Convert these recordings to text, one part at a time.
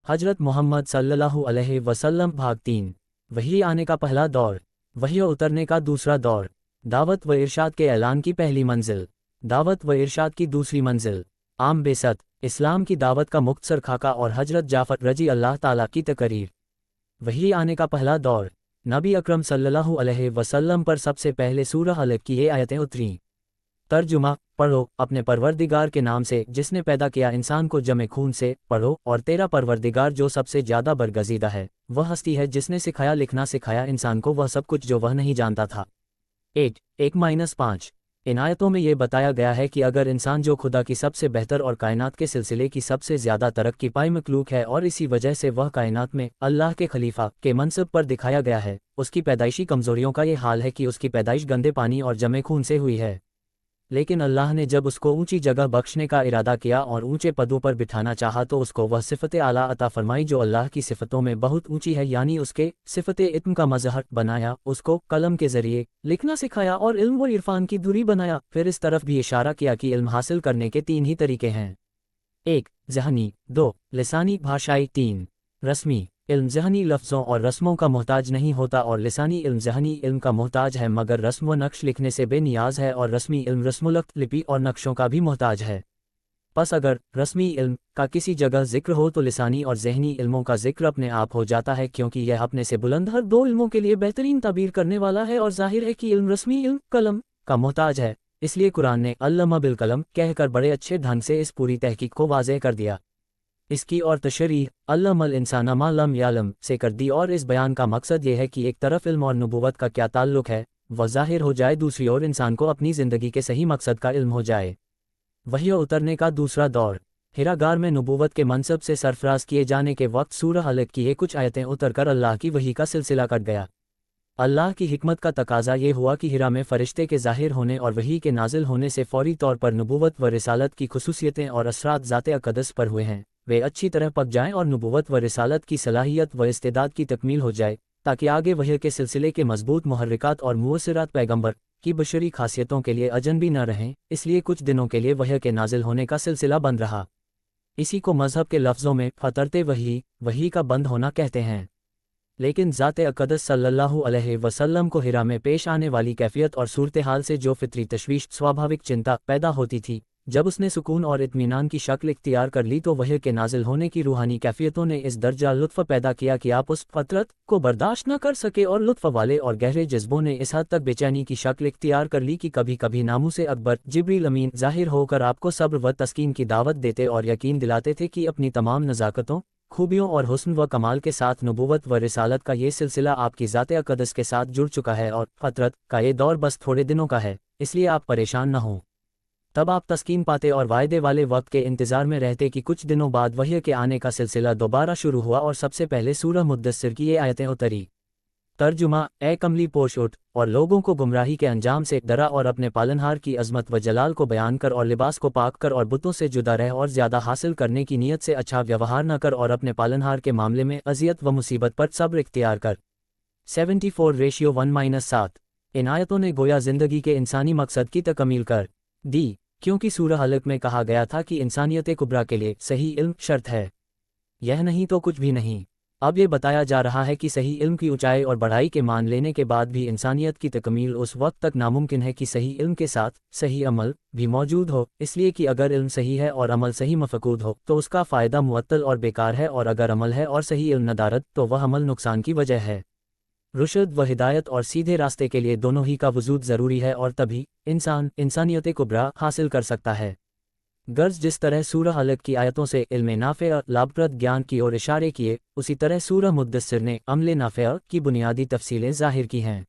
हजरत मोहम्मद सल्लल्लाहु अलैहि वसल्लम भाग 3। वही आने का पहला दौर, वही उतरने का दूसरा दौर, दावत व इरशाद के ऐलान की पहली मंजिल, दावत व इरशाद की दूसरी मंजिल, आम बेसत, इस्लाम की दावत का मुख्तसर खाका और हजरत जाफर रजी अल्लाह ताला की तकरीर। वही आने का पहला दौर, नबी अकरम सल्लल्लाहु अलैहि वसल्लम पर सबसे पहले सूरह अलक की ये आयतें उतरीं। तर्जुमा, पढ़ो अपने परवरदिगार के नाम से जिसने पैदा किया इंसान को जमे खून से, पढ़ो और तेरा परवरदिगार जो सबसे ज़्यादा बरगज़ीदा है, वह हस्ती है जिसने सिखाया लिखना सिखाया इंसान को वह सब कुछ जो वह नहीं जानता था। 1-5 इन आयतों में ये बताया गया है कि अगर इंसान जो खुदा की सबसे बेहतर और कायनात के सिलसिले की सबसे ज़्यादा तरक्की पाई मखलूक है और इसी वजह से वह कायनात में अल्लाह के खलीफा के मनसब पर दिखाया गया है, उसकी पैदाइशी कमज़ोरियों का ये हाल है कि उसकी पैदाइश गंदे पानी और जमे खून से हुई है। लेकिन अल्लाह ने जब उसको ऊंची जगह बख्शने का इरादा किया और ऊंचे पदों पर बिठाना चाहा तो उसको वह सिफ़त आला अता फरमाई जो अल्लाह की सिफ़तों में बहुत ऊंची है, यानी उसके सिफ़त इत्म का मज़हर बनाया, उसको कलम के ज़रिए लिखना सिखाया और इल्म व इरफान की धुरी बनाया। फिर इस तरफ भी इशारा किया कि इल्म हासिल करने के 3 ही तरीके हैं। 1 ज़हनी, 2 लिसानी भाषाई, 3 रस्मी। इल्म ज़हनी लफ्ज़ों और रस्मों का मोहताज नहीं होता और लिसानी इल्म ज़हनी इल्म का मोहताज है, मगर रस्म व नक्श लिखने से बेनियाज है और रस्मी इल्म रस्मुलख्त लिपि और नक्शों का भी मोहताज है। बस अगर रस्मी इल्म का किसी जगह जिक्र हो तो लिसानी और ज़हनी इल्मों का जिक्र अपने आप हो जाता है, क्योंकि यह अपने से बुलंद हर 2 इल्मों के लिए बेहतरीन ताबीर करने वाला है और जाहिर है कि इल्म रस्मी इल्म कलम का मोहताज है। इसलिए कुरान ने अल्लमा बिल कलम कहकर बड़े अच्छे ढंग से इस पूरी तहकीक को वाज़ेह कर दिया। इसकी और तशरीह अल्लमल इंसाना मा लम यालम से कर दी और इस बयान का मकसद ये है कि एक तरफ इल्म और नबूवत का क्या ताल्लुक है वह ज़ाहिर हो जाए, दूसरी ओर इंसान को अपनी ज़िंदगी के सही मकसद का इल्म हो जाए। वही उतरने का दूसरा दौर, हिरा गार में नबूवत के मनसब से सरफराज किए जाने के वक्त सूरह अलक की ये कुछ आयतें उतरकर अल्लाह की वही का सिलसिला कट गया। अल्लाह की हिकमत का तकाजा ये हुआ कि हिरा में फ़रिश्ते के ज़ाहिर होने और वही के नाजिल होने से फ़ौरी तौर पर नबूवत व रिसालत की खुसूसियतें और असरात ज़ाते अक़दस पर हुए हैं, वे अच्छी तरह पक जाएं और नबूवत व रिसालत की सलाहियत व इस्तेदाद की तकमील हो जाए, ताकि आगे वही के सिलसिले के मजबूत मुहर्रिकात और मुअस्सिरात पैगंबर की बशरी खासियतों के लिए अजनबी न रहें। इसलिए कुछ दिनों के लिए वही के नाजिल होने का सिलसिला बंद रहा। इसी को मज़हब के लफ्ज़ों में फ़तरते वही का बंद होना कहते हैं। लेकिन ज़ाते अक़दस सल्लल्लाहु अलैहि वसल्लम को हिरा में पेश आने वाली कैफियत और सूरत हाल से जो फितरी तशवीश स्वाभाविक चिंता पैदा होती थी, जब उसने सुकून और इत्मीनान की शक्ल इख्तियार कर ली तो वही के नाजिल होने की रूहानी कैफियतों ने इस दर्जा लुत्फ़ पैदा किया कि आप उस फ़तरत को बर्दाश्त न कर सके और लुत्फ़ वाले और गहरे जज्बों ने इस हद तक बेचैनी की शक्ल इख्तियार कर ली कि कभी कभी नामूसे अकबर जिब्रील अमीन ज़ाहिर होकर आपको सब्र व तस्कीन की दावत देते और यकीन दिलाते थे कि अपनी तमाम नज़ाकतों, खूबियों और हुस्न व कमाल के साथ नबूवत व रिसालत का ये सिलसिला आपकी ज़ाते अक़दस के साथ जुड़ चुका है और फ़तरत का ये दौर बस थोड़े दिनों का है, इसलिए आप परेशान न हों। तब आप तस्कीन पाते और वायदे वाले वक्त के इंतज़ार में रहते कि कुछ दिनों बाद वही के आने का सिलसिला दोबारा शुरू हुआ और सबसे पहले सूरह मुद्दस्सिर की ये आयतें उतरी। तर्जुमा, ए कमली पोश उठ और लोगों को गुमराही के अंजाम से डरा और अपने पालनहार की अज़मत व जलाल को बयान कर और लिबास को पाक कर और बुतों से जुदा रह और ज़्यादा हासिल करने की नीयत से अच्छा व्यवहार न कर और अपने पालनहार के मामले में अज़ियत व मुसीबत पर सब्र इख्तियार कर। 74:1-7 इन आयतों ने गोया ज़िंदगी के इंसानी मकसद की तकमील कर दी, क्योंकि सूरह अलक में कहा गया था कि इंसानियत कुबरा के लिए सही इल्म शर्त है, यह नहीं तो कुछ भी नहीं। अब ये बताया जा रहा है कि सही इल्म की ऊंचाई और बढ़ाई के मान लेने के बाद भी इंसानियत की तकमील उस वक्त तक नामुमकिन है कि सही इल्म के साथ सही अमल भी मौजूद हो, इसलिए कि अगर इल्म सही है और अमल सही मफकूद हो तो उसका फ़ायदा मुअत्तल और बेकार है, और अगर अमल है और सही इल्म नदारत तो वह अमल नुकसान की वजह है। रुशद व हिदायत और सीधे रास्ते के लिए दोनों ही का वजूद ज़रूरी है और तभी इंसान इंसानियत कुबरा हासिल कर सकता है। गर्ज जिस तरह सूरह अलक की आयतों से इल्म नाफ़े लाभप्रद ज्ञान की ओर इशारे किए, उसी तरह सूरह मुद्दस्सिर ने अमल नाफ़े की बुनियादी तफसीलें ज़ाहिर की हैं।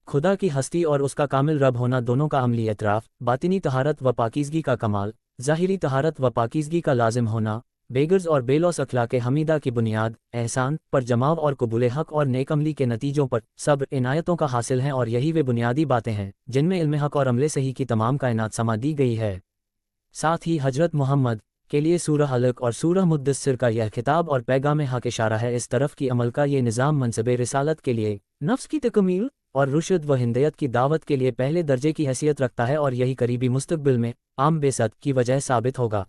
खुदा की हस्ती और उसका कामिल रब होना दोनों का अमली एतराफ़, बातिनी तहारत व पाकीज़गी का कमाल, ज़ाहिरी तहारत व पाकीज़गी का लाजिम होना, बेगर्ज और बेलौस अखलाक हमीदा की बुनियाद, एहसान पर जमाव और कबूल हक़ और नेक अमली के नतीजों पर सब्र इन आयतों का हासिल हैं, और यही वे बुनियादी बातें हैं जिनमें इल्म हक़ और अमले सही की तमाम कायनात समा दी गई है। साथ ही हजरत मोहम्मद के लिए सूरह अलक और सूरह मुद्दस्सिर का यह खिताब और पैगाम हक़ इशारा है इस तरफ कि अमल का ये निज़ाम मनसबे रिसालत के लिए नफ्स की तकमील और रुशद व हिदायत की दावत के लिए पहले दर्जे की हैसियत रखता है, और यही करीबी मुस्तक़बिल में आम बेसत की वजह साबित होगा।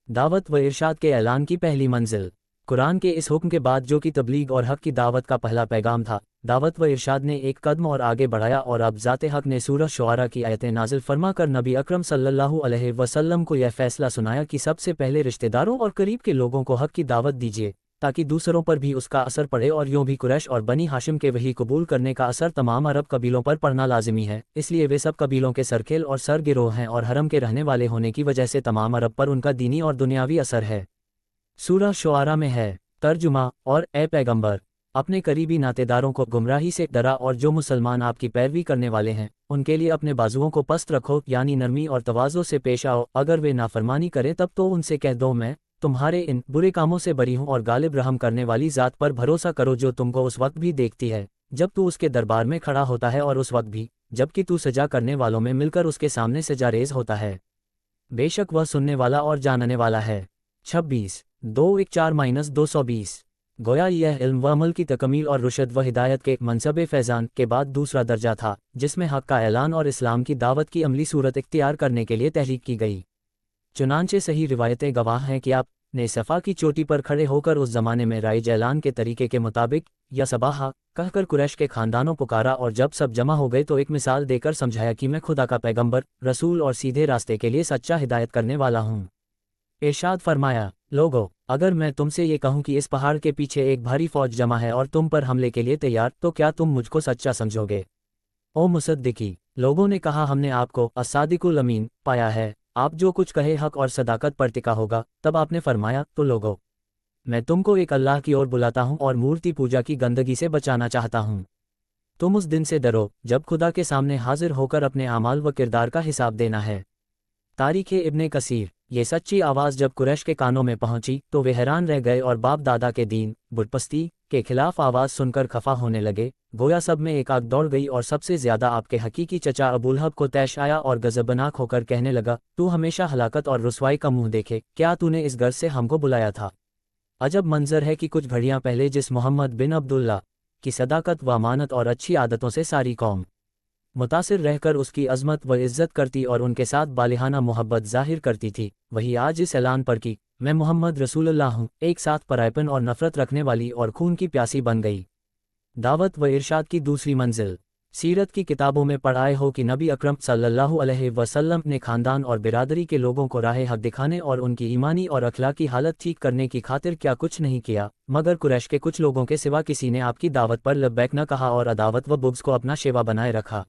दावत व इरशाद के ऐलान की पहली मंजिल। कुरान के इस हुक्म के बाद जो कि तबलीग और हक की दावत का पहला पैगाम था, दावत व इरशाद ने एक कदम और आगे बढ़ाया और अब ज़ाते हक ने सूरह शुआरा की आयतें नाजिल फरमा कर नबी अकरम सल्लल्लाहु अलैहि वसल्लम को यह फैसला सुनाया कि सबसे पहले रिश्तेदारों और करीब के लोगों को हक की दावत दीजिए, ताकि दूसरों पर भी उसका असर पड़े। और यूं भी कुरैश और बनी हाशिम के वही कबूल करने का असर तमाम अरब कबीलों पर पड़ना लाजिमी है, इसलिए वे सब कबीलों के सरखेल और सरगिरोह हैं और हरम के रहने वाले होने की वजह से तमाम अरब पर उनका दीनी और दुनियावी असर है। सूरह शुआरा में है तर्जुमा, और ए पैगंबर, अपने करीबी नातेदारों को गुमराही से डरा और जो मुसलमान आपकी पैरवी करने वाले हैं उनके लिए अपने बाजुओं को पस्त रखो, यानी नरमी और तवाज़ो से पेश आओ। अगर वे नाफरमानी करें तब तो उनसे कह दो मैं तुम्हारे इन बुरे कामों से बरी हूँ और गालिब रहम करने वाली ज़ात पर भरोसा करो जो तुमको उस वक्त भी देखती है जब तू उसके दरबार में खड़ा होता है और उस वक्त भी जबकि तू सजा करने वालों में मिलकर उसके सामने सजारेज होता है। बेशक वह सुनने वाला और जानने वाला है। 26:214-220 गोया यह इल्म व अमल की तकमील और रुशद व हिदायत के मनसब फैज़ान के बाद दूसरा दर्जा था, जिसमें हक़ का ऐलान और इस्लाम की दावत की अमली सूरत इख्तियार करने के लिए तहरीक की गई। चुनांचे सही रिवायतें गवाह हैं कि आपने सफ़ा की चोटी पर खड़े होकर उस ज़माने में राइज ऐलान के तरीके के मुताबिक या सबाहा कहकर कुरैश के ख़ानदानों पुकारा, और जब सब जमा हो गए तो एक मिसाल देकर समझाया कि मैं खुदा का पैगंबर, रसूल और सीधे रास्ते के लिए सच्चा हिदायत करने वाला हूँ। इरशाद फरमाया, लोगो, अगर मैं तुमसे ये कहूँ कि इस पहाड़ के पीछे एक भारी फौज जमा है और तुम पर हमले के लिए तैयार, तो क्या तुम मुझको सच्चा समझोगे? ओ मुसद्दिकी, लोगों ने कहा हमने आपको अस्सादिकुल अमीन पाया है, आप जो कुछ कहे हक और सदाकत पर टिका होगा। तब आपने फरमाया, तो लोगो, मैं तुमको एक अल्लाह की ओर बुलाता हूँ और मूर्ति पूजा की गंदगी से बचाना चाहता हूँ। तुम उस दिन से डरो जब खुदा के सामने हाजिर होकर अपने आमाल व किरदार का हिसाब देना है। तारीख़ इब्ने कसीर। ये सच्ची आवाज़ जब कुरैश के कानों में पहुंची तो वे हैरान रह गए और बाप दादा के दीन बुतपस्ती के खिलाफ आवाज़ सुनकर खफा होने लगे। गोया सब में एक आग दौड़ गई और सबसे ज़्यादा आपके हकीकी चचा अबूलहब को तैश आया और गज़बनाक होकर कहने लगा, तू हमेशा हलाकत और रुसवाई का मुंह देखे, क्या तूने इस गर्ज से हमको बुलाया था? अजब मंजर है कि कुछ घड़ियां पहले जिस मोहम्मद बिन अब्दुल्ला की सदाकत व अमानत और अच्छी आदतों से सारी कौम मुतासिर रहकर उसकी अज़मत व इज़्ज़त करती और उनके साथ बालिहाना मोहब्बत ज़ाहिर करती थी, वही आज इस ऐलान पर कि मैं मोहम्मद रसूलुल्लाह हूँ, एक साथ परायपन और नफ़रत रखने वाली और खून की प्यासी बन गई। दावत व इरशाद की दूसरी मंजिल। सीरत की किताबों में पढ़ाए हो कि नबी अकरम सल्लल्लाहु अलैहि वसल्लम ने ख़ानदान और बिरादरी के लोगों को राह हक दिखाने और उनकी ईमानी और अखलाकी हालत ठीक करने की खातिर क्या कुछ नहीं किया, मगर कुरैश के कुछ लोगों के सिवा किसी ने आपकी दावत पर लब्बैक न कहा और अदावत व बुग़्ज़ को अपना शेवा बनाए रखा।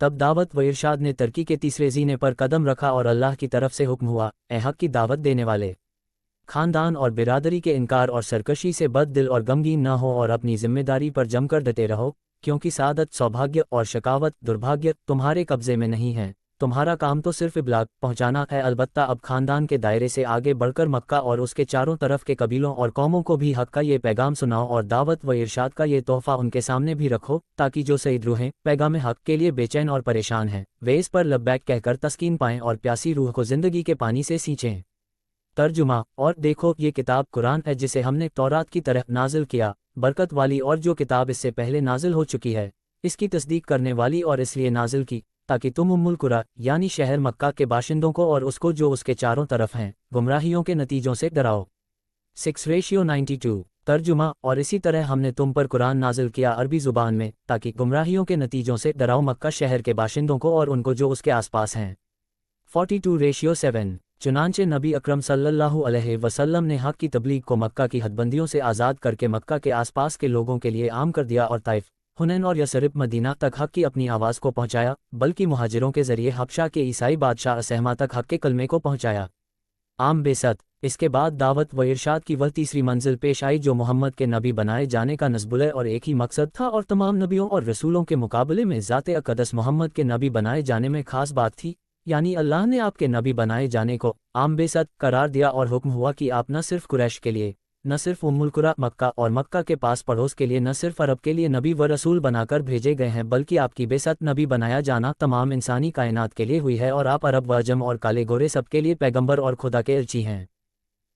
तब दावत व इरशाद ने तरक्की के तीसरे ज़ीने पर कदम रखा और अल्लाह की तरफ से हुक्म हुआ, ए हक की दावत देने वाले, ख़ानदान और बिरादरी के इनकार और सरकशी से बद दिल और गमगीन न हो और अपनी जिम्मेदारी पर जमकर डटे रहो, क्योंकि सादत, सौभाग्य और शकावत, दुर्भाग्य तुम्हारे कब्ज़े में नहीं है। तुम्हारा काम तो सिर्फ इब्लाग पहुंचाना है। अलबत्ता अब ख़ानदान के दायरे से आगे बढ़कर मक्का और उसके चारों तरफ के कबीलों और कौमों को भी हक का ये पैगाम सुनाओ और दावत व इरशाद का ये तोहफ़ा उनके सामने भी रखो, ताकि जो सईद रूहें पैगाम हक के लिए बेचैन और परेशान हैं, वे इस पर लब्बैक कहकर तस्कीन पाएँ और प्यासी रूह को ज़िंदगी के पानी से सींचें। तर्जुमा। और देखो, ये किताब कुरान है जिसे हमने तौरात की तरह नाजिल किया, बरकत वाली, और जो किताब इससे पहले नाजिल हो चुकी है इसकी तस्दीक करने वाली, और इसलिए नाजिल की ताकि तुम उम्मुल कुरा यानी शहर मक्का के बाशिंदों को और उसको जो उसके चारों तरफ हैं गुमराहियों के नतीजों से डराओ। 6:92 तर्जुमा। और इसी तरह हमने तुम पर कुरान नाजिल किया अरबी ज़ुबान में ताकि गुमराहियों के नतीजों से डराओ मक्का शहर के बाशिंदों को और उनको जो उसके आसपास हैं। 42:7 चुनांचे नबी अकरम सल्लल्लाहु अलैहि वसल्लम ने हक की तबलीग को मक्का की हदबंदियों से आज़ाद करके मक्का के आसपास के लोगों के लिए आम कर दिया और ताइफ, हुनैन और यसरिब, मदीना तक हक की अपनी आवाज़ को पहुँचाया, बल्कि मुहाजिरों के ज़रिए हबशा के ईसाई बादशाह असहमा तक हक के कलमे को पहुँचाया। आम बेसत। इसके बाद दावत व इरशाद की वह तीसरी मंजिल पेश आई जो मोहम्मद के नबी बनाए जाने का नस्बुल और एक ही मकसद था और तमाम नबियों और रसूलों के मुकाबले में ज़ाते अक़दस मोहम्मद के नबी बनाए जाने में ख़ास बात थी, यानी अल्लाह ने आपके नबी बनाए जाने को आम बेसत करार दिया और हुक्म हुआ कि आप न सिर्फ कुरैश के लिए, न सिर्फ उम्मुल कुरा मक्का और मक्का के पास पड़ोस के लिए, न सिर्फ अरब के लिए नबी व रसूल बनाकर भेजे गए हैं, बल्कि आपकी बेसत नबी बनाया जाना तमाम इंसानी कायनात के लिए हुई है और आप अरब व अजम और काले गोरे सबके लिए पैगंबर और खुदा के अर्ची हैं।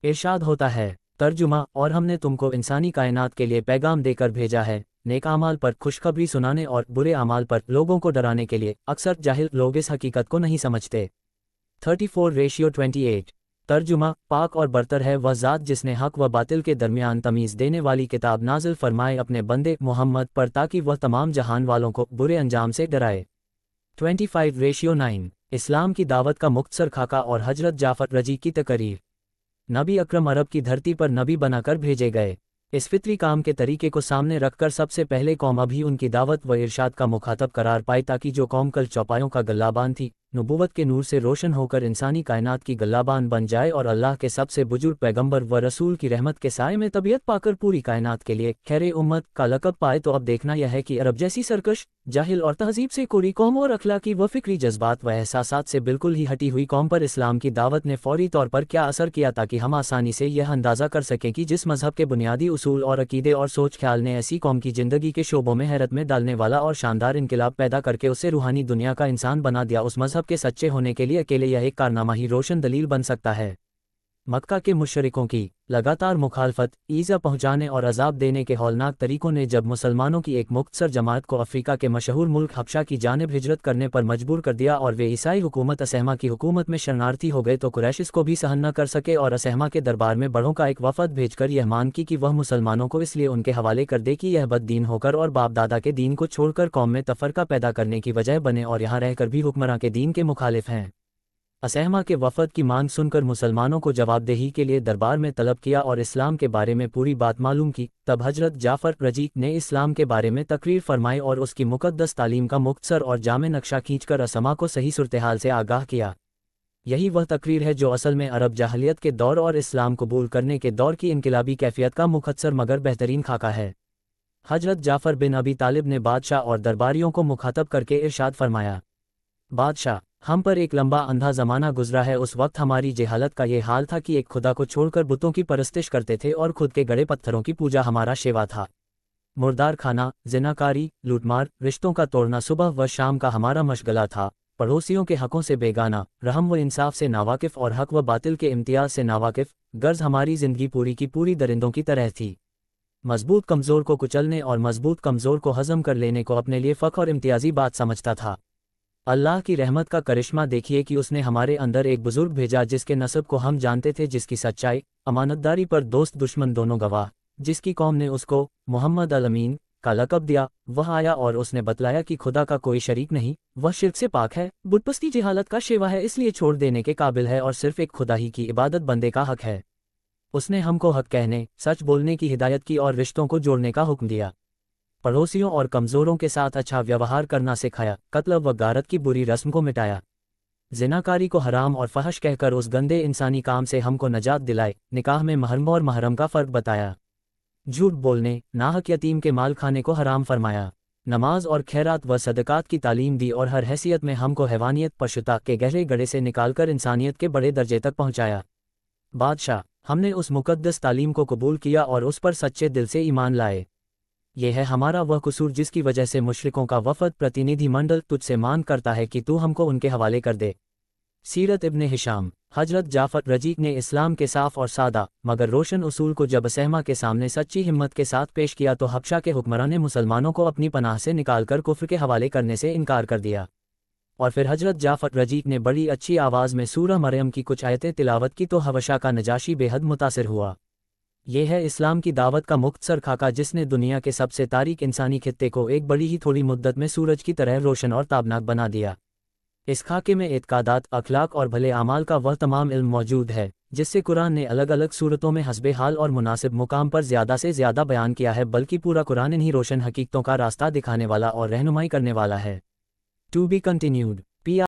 इरशाद होता है, तर्जुमा। और हमने तुमको इंसानी कायनात के लिए पैगाम देकर भेजा है, नेक आमाल पर खुशखबरी सुनाने और बुरे आमाल पर लोगों को डराने के लिए। अक्सर जाहिल लोग इस हकीकत को नहीं समझते। 34:28 ترجمہ: پاک اور برتر ہے وہ ذات جس نے حق و باطل کے درمیان تمیز دینے والی کتاب نازل فرمائے اپنے بندے محمد پر تاکہ وہ تمام جہان والوں کو برے انجام سے ڈرائے۔ 25:9 اسلام کی دعوت کا مختصر خاکہ اور حضرت جعفر رضی کی تقریر۔ نبی اکرم عرب کی دھرتی پر نبی بنا کر بھیجے گئے۔ اس فطری کام کے طریقے کو سامنے رکھ کر سب سے پہلے قوم ابھی ان کی دعوت و ارشاد کا مخاطب قرار پائے تاکہ جو قوم کل چوپایوں کا گلابان تھی، نبوت کے نور سے روشن ہو کر انسانی کائنات کی گلابان بن جائے اور اللہ کے سب سے بزرگ پیغمبر و رسول کی رحمت کے سائے میں طبیعت پا کر پوری کائنات کے لیے خیر امت کا لقب پائے۔ تو اب دیکھنا یہ ہے کہ عرب جیسی سرکش، جاہل اور تہذیب سے کوری قوم اور اخلاقی و فکری جذبات و احساسات سے بالکل ہی ہٹی ہوئی قوم پر اسلام کی دعوت نے فوری طور پر کیا اثر کیا، تاکہ ہم آسانی سے یہ اندازہ کر سکیں کہ جس مذہب کے بنیادی اصول اور عقیدے اور سوچ خیال نے ایسی قوم کی زندگی کے شعبوں میں حیرت میں ڈالنے والا اور شاندار انقلاب پیدا کر کے اسے روحانی دنیا کا انسان بنا دیا، اس مذہب کے سچے ہونے کے لیے اکیلے یہ ایک کارنامہ ہی روشن دلیل بن سکتا ہے۔ مکہ کے مشرکوں کی لگاتار مخالفت، ایذا پہنچانے اور عذاب دینے کے ہولناک طریقوں نے جب مسلمانوں کی ایک مختصر جماعت کو افریقہ کے مشہور ملک حبشہ کی جانب ہجرت کرنے پر مجبور کر دیا اور وہ عیسائی حکومت اسہمہ کی حکومت میں شرنارتھی ہو گئے، تو قریش اس کو بھی سہن نہ کر سکے اور اسہمہ کے دربار میں بڑوں کا ایک وفد بھیج کر یہ مان کی کہ وہ مسلمانوں کو اس لیے ان کے حوالے کر دے کہ یہ بد دین ہو کر اور باپ دادا کے دین کو چھوڑ کر قوم میں تفرقہ پیدا کرنے کی وجہ بنے اور یہاں رہ کر بھی حکمراں کے دین کے مخالف ہیں۔ اسہمہ کے وفد کی مانگ سن کر مسلمانوں کو جواب دہی کے لیے دربار میں طلب کیا اور اسلام کے بارے میں پوری بات معلوم کی۔ تب حضرت جعفر رضی نے اسلام کے بارے میں تقریر فرمائی اور اس کی مقدس تعلیم کا مختصر اور جامع نقشہ کھینچ کر اسہمہ کو صحیح صورتحال سے آگاہ کیا۔ یہی وہ تقریر ہے جو اصل میں عرب جاہلیت کے دور اور اسلام قبول کرنے کے دور کی انقلابی کیفیت کا مختصر مگر بہترین خاکہ ہے۔ حضرت جعفر بن ابی طالب نے بادشاہ اور درباریوں کو مخاطب کر کے ارشاد فرمایا: بادشاہ، ہم پر ایک لمبا اندھا زمانہ گزرا ہے۔ اس وقت ہماری جہالت کا یہ حال تھا کہ ایک خدا کو چھوڑ کر بتوں کی پرستش کرتے تھے اور خود کے گڑے پتھروں کی پوجا ہمارا شیوا تھا۔ مردار کھانا، زناکاری، لوٹ مار، رشتوں کا توڑنا صبح و شام کا ہمارا مشغلہ تھا۔ پڑوسیوں کے حقوں سے بیگانہ، رحم و انصاف سے ناواقف اور حق و باطل کے امتیاز سے ناواقف، غرض ہماری زندگی پوری کی پوری درندوں کی طرح تھی۔ مضبوط کمزور کو کچلنے اور مضبوط کمزور کو ہضم کر لینے کو اپنے لیے فخر اور امتیازی بات سمجھتا تھا۔ اللہ کی رحمت کا کرشمہ دیکھیے کہ اس نے ہمارے اندر ایک بزرگ بھیجا جس کے نسب کو ہم جانتے تھے، جس کی سچائی، امانتداری پر دوست دشمن دونوں گواہ، جس کی قوم نے اس کو محمد الامین کا لقب دیا۔ وہ آیا اور اس نے بتلایا کہ خدا کا کوئی شریک نہیں، وہ شرک سے پاک ہے، بت پرستی جہالت کا شیوا ہے، اس لیے چھوڑ دینے کے قابل ہے اور صرف ایک خدا ہی کی عبادت بندے کا حق ہے۔ اس نے ہم کو حق کہنے، سچ بولنے کی ہدایت کی اور رشتوں کو جوڑنے کا حکم دیا۔ پڑوسیوں اور کمزوروں کے ساتھ اچھا ویوہار کرنا سکھایا، قتل و غارت کی بری رسم کو مٹایا، زناکاری کو حرام اور فحش کہہ کر اس گندے انسانی کام سے ہم کو نجات دلائے، نکاح میں محرم اور محرم کا فرق بتایا، جھوٹ بولنے، ناحق یتیم کے مال کھانے کو حرام فرمایا، نماز اور خیرات و صدقات کی تعلیم دی اور ہر حیثیت میں ہم کو حیوانیت پشتا کے گہرے گڑھے سے نکال کر انسانیت کے بڑے درجے تک پہنچایا۔ بادشاہ، ہم نے اس مقدس تعلیم کو قبول کیا اور اس پر سچے دل سے ایمان لائے۔ یہ ہے ہمارا وہ قصور جس کی وجہ سے مشرکوں کا وفد پرتینیدھی منڈل تجھ سے مانگ کرتا ہے کہ تو ہم کو ان کے حوالے کر دے۔ سیرت ابن ہشام۔ حضرت جعفر رضی نے اسلام کے صاف اور سادہ مگر روشن اصول کو جب اسہمہ کے سامنے سچی ہمت کے ساتھ پیش کیا تو حبشہ کے حکمراں نے مسلمانوں کو اپنی پناہ سے نکال کر کفر کے حوالے کرنے سے انکار کر دیا، اور پھر حضرت جعفر رضی نے بڑی اچھی آواز میں سورہ مریم کی کچھ آیتیں تلاوت کی تو حبشہ کا نجاشی بے حد متاثر ہوا۔ یہ ہے اسلام کی دعوت کا مختصر خاکہ جس نے دنیا کے سب سے تاریک انسانی خطے کو ایک بڑی ہی تھوڑی مدت میں سورج کی طرح روشن اور تابناک بنا دیا۔ اس خاکے میں اعتقادات، اخلاق اور بھلے اعمال کا وہ تمام علم موجود ہے جس سے قرآن نے الگ الگ صورتوں میں حسب حال اور مناسب مقام پر زیادہ سے زیادہ بیان کیا ہے، بلکہ پورا قرآن انہی روشن حقیقتوں کا راستہ دکھانے والا اور رہنمائی کرنے والا ہے۔ To be continued.